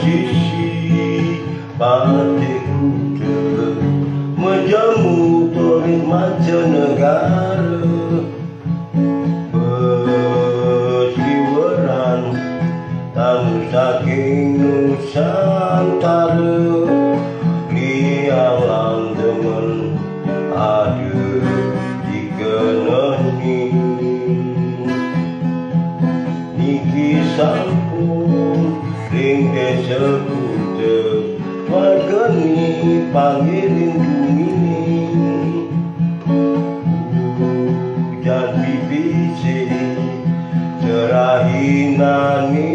posisi patiku menjamu turis mancanegara, berseliweran tamu saking Nusantara, liang teman ada di kenani niki sampun ring desa kuta wargani panggilin dumini hujan bibisi cerahinani